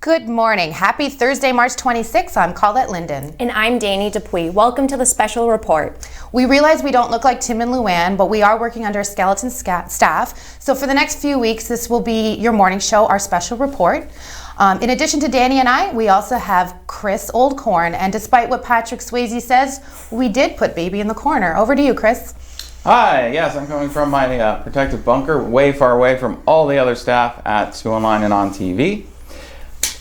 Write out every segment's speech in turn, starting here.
Good morning. Happy Thursday, March 26th. I'm Colette Linden. And I'm Danny Dupuis. Welcome to the special report. We realize we don't look like Tim and Luann, but we are working under a skeleton staff. So for the next few weeks, this will be your morning show, our special report. In addition to Danny and I, we also have Chris Oldcorn. And despite what Patrick Swayze says, we did put baby in the corner. Over to you, Chris. Hi, yes, I'm coming from my protective bunker, way far away from all the other staff at Sioux Online and on TV.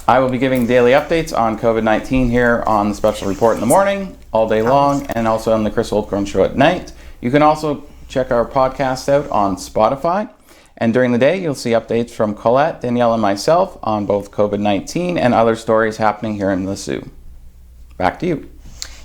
I will be giving daily updates on COVID-19 here on the special report in the morning, all day long, and also on the Chris Oldcorn Show at night. You can also check our podcast out on Spotify. And during the day, you'll see updates from Colette, Danielle, and myself on both COVID-19 and other stories happening here in the Sioux. Back to you.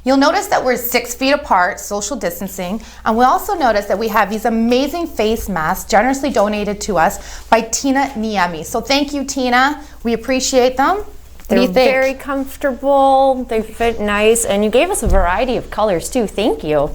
You'll notice that we're 6 feet apart, social distancing, and we'll also notice that we have these amazing face masks generously donated to us by Tina Niemi. So thank you, Tina. We appreciate them. They're very comfortable, they fit nice, and you gave us a variety of colors too. Thank you.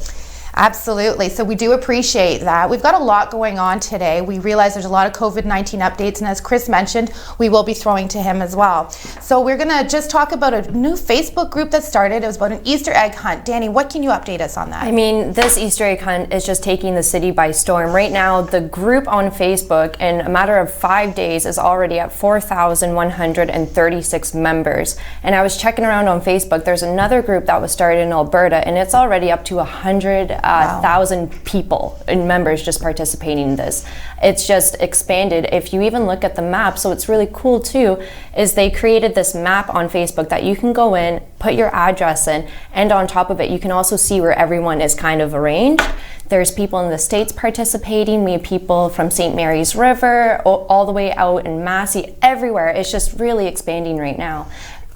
Absolutely. So we do appreciate that. We've got a lot going on today. We realize there's a lot of COVID-19 updates, and as Chris mentioned, we will be throwing to him as well. So we're going to just talk about a new Facebook group that started. It was about an Easter egg hunt. Danny, what can you update us on that? I mean, this Easter egg hunt is just taking the city by storm. Right now, the group on Facebook, in a matter of 5 days, is already at 4,136 members. And I was checking around on Facebook. There's another group that was started in Alberta, and it's already up to 100,000 people and members just participating in this. It's just expanded. If you even look at the map, so it's really cool too, is they created this map on Facebook that you can go in, put your address in, and on top of it, you can also see where everyone is kind of arranged. There's people in the States participating. We have people from St. Mary's River, all the way out in Massey, everywhere. It's just really expanding right now.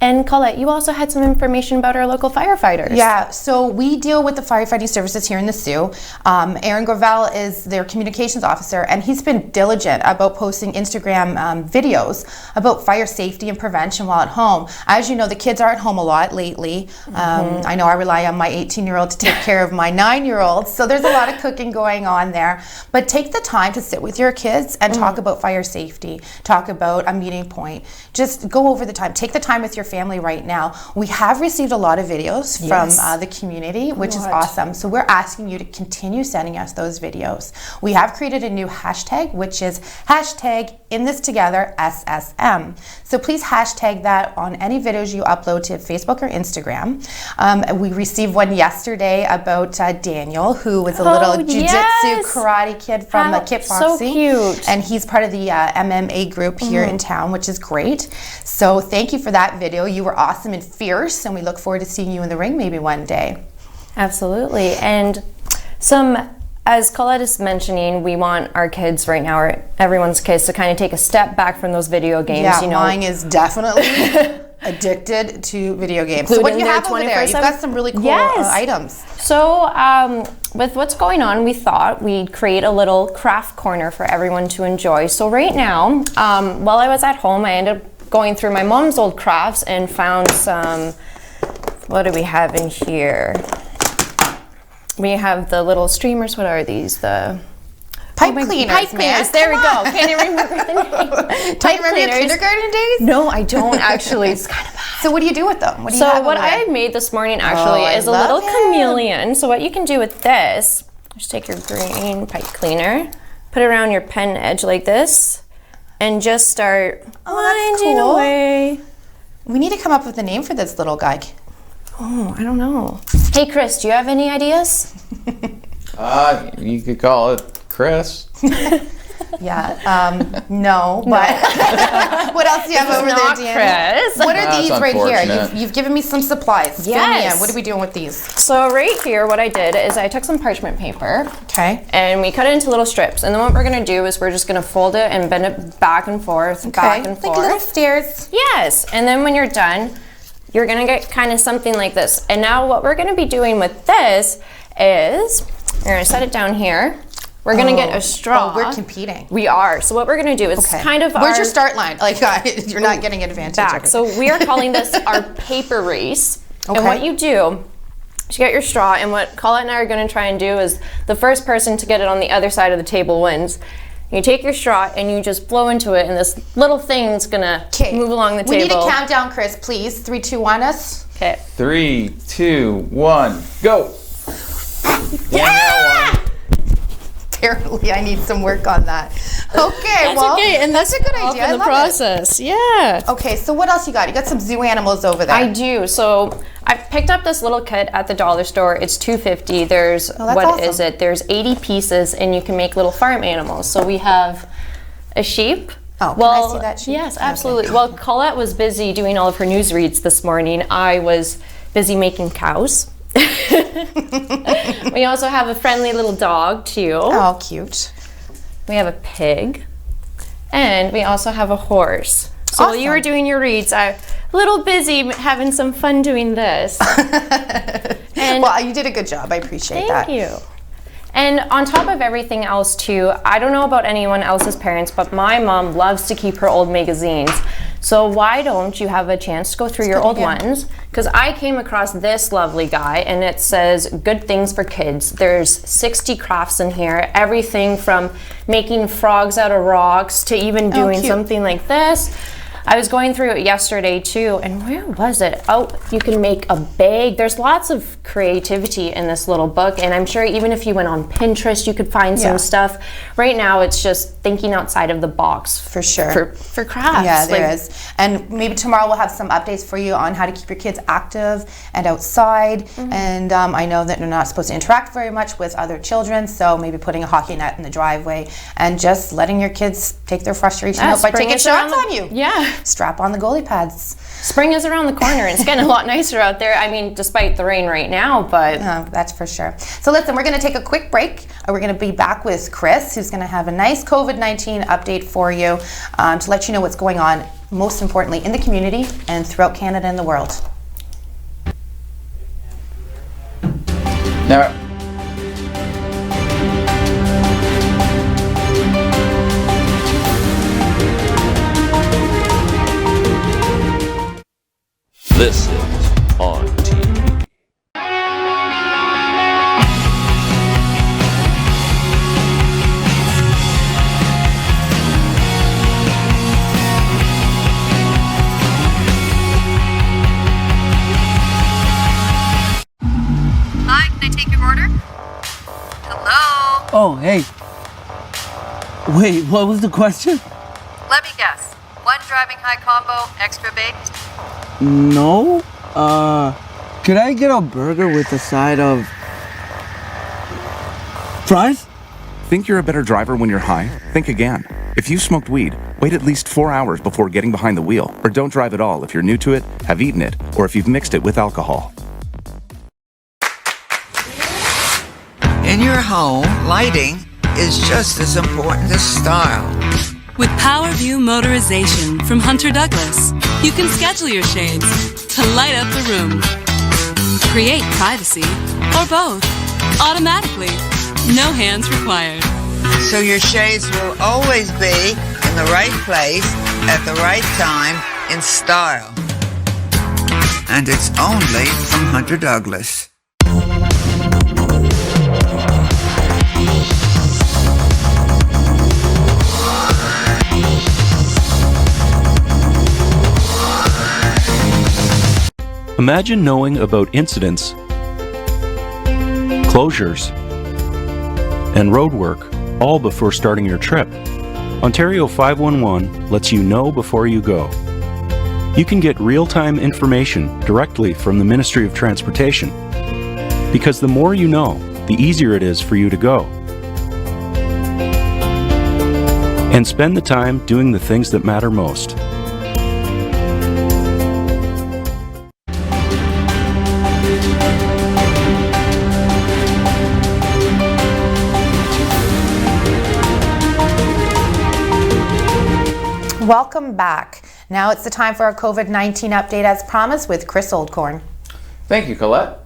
And Colette, you also had some information about our local firefighters. Yeah, so we deal with the firefighting services here in the Sioux. Aaron Gravel is their communications officer, and he's been diligent about posting Instagram videos about fire safety and prevention while at home. As you know, the kids are at home a lot lately. I know I rely on my 18-year-old to take care of my 9-year-old, so there's a lot of cooking going on there. But take the time to sit with your kids and talk about fire safety, talk about a meeting point. Just go over the time. Take the time with your family right now. We have received a lot of videos from the community, which is awesome. So we're asking you to continue sending us those videos. We have created a new hashtag, which is hashtag in this together SSM. So please hashtag that on any videos you upload to Facebook or Instagram. We received one yesterday about Daniel, who was a little jiu-jitsu karate kid from the kickboxing. So cute. And he's part of the MMA group here in town, which is great. So thank you for that video. You were awesome and fierce, and we look forward to seeing you in the ring maybe one day. Absolutely. And as Colette is mentioning, we want our kids right now, or everyone's kids, to kind of take a step back from those video games. Yeah, mine is definitely addicted to video games. So what do you have over there? You've got some really cool items. So with what's going on, we thought we'd create a little craft corner for everyone to enjoy. So right now, while I was at home, I ended up going through my mom's old crafts and found some, what do we have in here? We have the little streamers. What are these? The pipe cleaners. Pipe cleaners. There we go. Can't even remember the name. Do you remember your kindergarten days? No, I don't actually. It's kind of bad. So what do you do with them? What do you so have what over I there? made this morning actually is a little chameleon. So what you can do with this, just take your green pipe cleaner, put it around your pen edge like this, and just start winding away. We need to come up with a name for this little guy. Oh, I don't know. Hey, Chris, do you have any ideas? You could call it Chris. Yeah, no, but what else do you have over there, Danny? Chris. What are these right here? You've given me some supplies. Fill me in. What are we doing with these? So right here, what I did is I took some parchment paper. Okay. And we cut it into little strips. And then what we're gonna do is we're just gonna fold it and bend it back and forth, back and forth. Like little stairs. Yes. And then when you're done, you're gonna get kind of something like this. And now what we're gonna be doing with this is, we're gonna set it down here. We're gonna get a straw. Oh, we're competing. We are. So what we're gonna do is kind of Where's our your start line? Like, you're not getting advantage. back. So we are calling this our paper race. Okay. And what you do is you get your straw, and what Colette and I are gonna try and do is the first person to get it on the other side of the table wins. You take your straw and you just blow into it, and this little thing's gonna move along the table. We need a countdown, Chris, please. 3, 2, 1 us. Okay. 3, 2, 1, go. Yeah! Apparently, I need some work on that. Okay, and that's a good idea. I in the love process. Yeah. it. Okay, so what else you got? You got some zoo animals over there. I do. So I picked up this little kit at the dollar store. It's $2.50. There's awesome. There's 80 pieces, and you can make little farm animals. So we have a sheep. Oh, can I see that sheep? Yes, absolutely. Well, Colette was busy doing all of her news reads this morning. I was busy making cows. We also have a friendly little dog too. Oh, cute. We have a pig, and we also have a horse. So while you were doing your reads, I'm a little busy having some fun doing this. And well, you did a good job. I appreciate that. thank you. And on top of everything else too, I don't know about anyone else's parents, but my mom loves to keep her old magazines. So why don't you have a chance to go through your old ones? Because I came across this lovely guy, and it says Good Things for Kids. There's 60 crafts in here, everything from making frogs out of rocks to even doing something like this. I was going through it yesterday too, and where was it? Oh, you can make a bag. There's lots of creativity in this little book, and I'm sure even if you went on Pinterest, you could find some stuff. Right now, it's just thinking outside of the box. For sure. For crafts. Yeah, there is. And maybe tomorrow we'll have some updates for you on how to keep your kids active and outside. And I know that they're not supposed to interact very much with other children, so maybe putting a hockey net in the driveway and just letting your kids take their frustration out by taking shots on you. Yeah. Strap on the goalie pads. Spring is around the corner, and it's getting a lot nicer out there. I mean, despite the rain right now, but... that's for sure. So listen, we're going to take a quick break. We're going to be back with Chris, who's going to have a nice COVID-19 update for you to let you know what's going on, most importantly, in the community and throughout Canada and the world. Now, this is On TV. Hi, can I take your order? Hello? Oh, hey. Wait, what was the question? Let me guess. One driving high combo, extra baked? No. Could I get a burger with a side of fries? Think you're a better driver when you're high? Think again. If you smoked weed, wait at least 4 hours before getting behind the wheel, or don't drive at all if you're new to it, have eaten it, or if you've mixed it with alcohol. In your home, lighting is just as important as style. With PowerView Motorization from Hunter Douglas, you can schedule your shades to light up the room. Create privacy, or both, automatically. No hands required. So your shades will always be in the right place at the right time in style. And it's only from Hunter Douglas. Imagine knowing about incidents, closures, and roadwork all before starting your trip. Ontario 511 lets you know before you go. You can get real-time information directly from the Ministry of Transportation. Because the more you know, the easier it is for you to go. And spend the time doing the things that matter most. Welcome back. Now it's the time for our COVID-19 update as promised with Chris Oldcorn. thank you, Colette.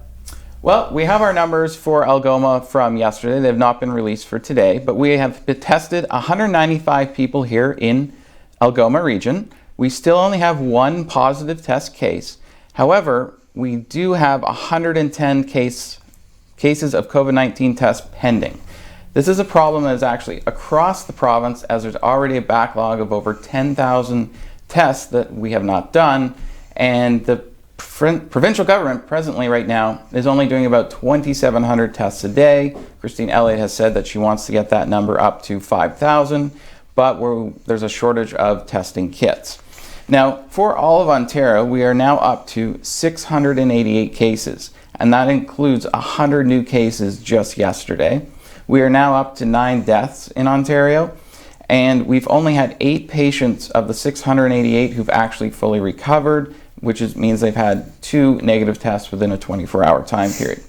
Well, we have our numbers for Algoma from yesterday. They've not been released for today, but we have tested 195 people here in Algoma region. We still only have one positive test case. However, we do have 110 cases of COVID-19 tests pending. This is a problem that is actually across the province, as there's already a backlog of over 10,000 tests that we have not done, and the provincial government presently right now is only doing about 2,700 tests a day. Christine Elliott has said that she wants to get that number up to 5,000, but there's a shortage of testing kits. Now, for all of Ontario, we are now up to 688 cases, and that includes 100 new cases just yesterday. We are now up to 9 deaths in Ontario, and we've only had 8 patients of the 688 who've actually fully recovered, which means they've had 2 negative tests within a 24-hour time period.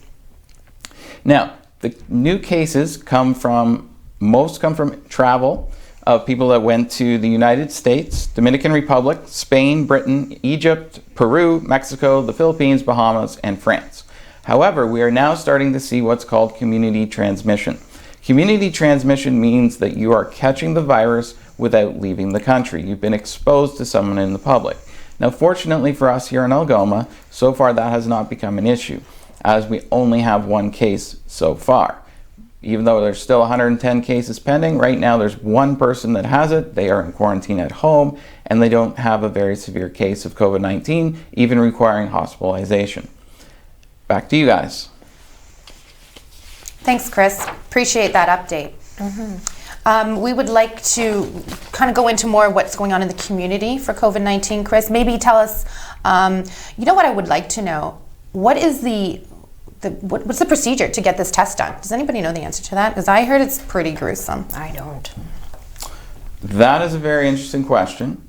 Now, the new cases most come from travel of people that went to the United States, Dominican Republic, Spain, Britain, Egypt, Peru, Mexico, the Philippines, Bahamas, and France. However, we are now starting to see what's called community transmission. Community transmission means that you are catching the virus without leaving the country. You've been exposed to someone in the public. Now, fortunately for us here in Algoma, so far that has not become an issue, as we only have 1 case so far. Even though there's still 110 cases pending, right now there's 1 person that has it. They are in quarantine at home, and they don't have a very severe case of COVID-19, even requiring hospitalization. Back to you guys. Thanks, Chris. Appreciate that update. We would like to kind of go into more of what's going on in the community for COVID-19. Chris, maybe tell us, you know what I would like to know? What is what's the procedure to get this test done? Does anybody know the answer to that? Because I heard it's pretty gruesome. I don't. That is a very interesting question.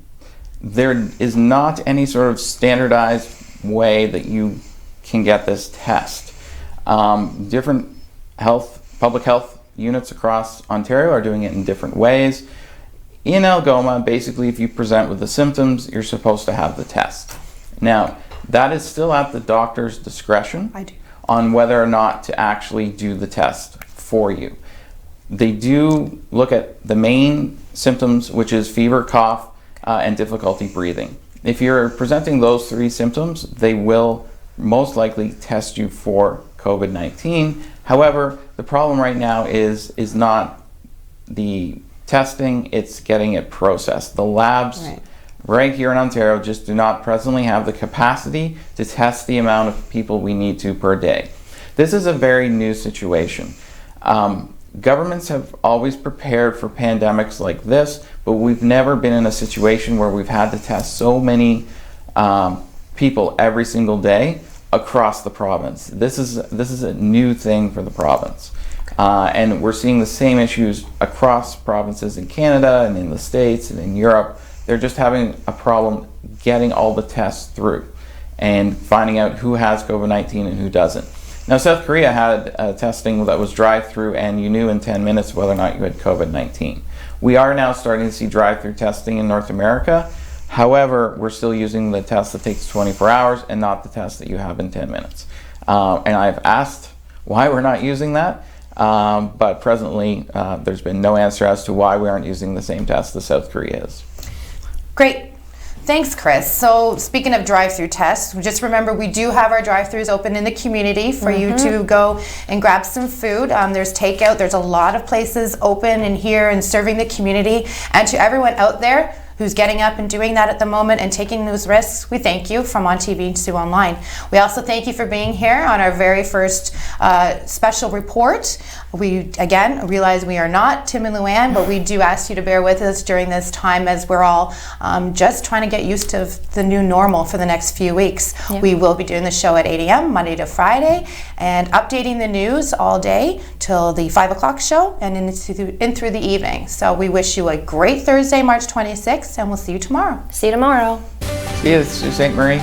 There is not any sort of standardized way that you can get this test. Different public health units across Ontario are doing it in different ways. In Algoma, basically, if you present with the symptoms, you're supposed to have the test. Now, that is still at the doctor's discretion on whether or not to actually do the test for you. They do look at the main symptoms, which is fever, cough, and difficulty breathing. If you're presenting those 3 symptoms, they will most likely test you for COVID-19. However, the problem right now is not the testing, it's getting it processed. The labs right here in Ontario just do not presently have the capacity to test the amount of people we need to per day. This is a very new situation. Governments have always prepared for pandemics like this, but we've never been in a situation where we've had to test so many people every single day across the province. This is a new thing for the province. And we're seeing the same issues across provinces in Canada and in the States and in Europe. They're just having a problem getting all the tests through and finding out who has COVID-19 and who doesn't. Now, South Korea had testing that was drive-through, and you knew in 10 minutes whether or not you had COVID-19. We are now starting to see drive-through testing in North America. However, we're still using the test that takes 24 hours and not the test that you have in 10 minutes. And I've asked why we're not using that, but presently there's been no answer as to why we aren't using the same test that South Korea is. Great. Thanks, Chris. So speaking of drive-through tests, just remember we do have our drive-thrus open in the community for you to go and grab some food. There's takeout. There's a lot of places open in here and serving the community. And to everyone out there who's getting up and doing that at the moment and taking those risks, we thank you from On TV and Soo Online. We also thank you for being here on our very first special report. We, again, realize we are not Tim and Luann, but we do ask you to bear with us during this time as we're all just trying to get used to the new normal for the next few weeks. Yeah. We will be doing the show at 8 a.m. Monday to Friday and updating the news all day till the 5 o'clock show and in through the evening. So we wish you a great Thursday, March 26th, and we'll see you tomorrow. See you tomorrow. See you, Sault Ste. Marie.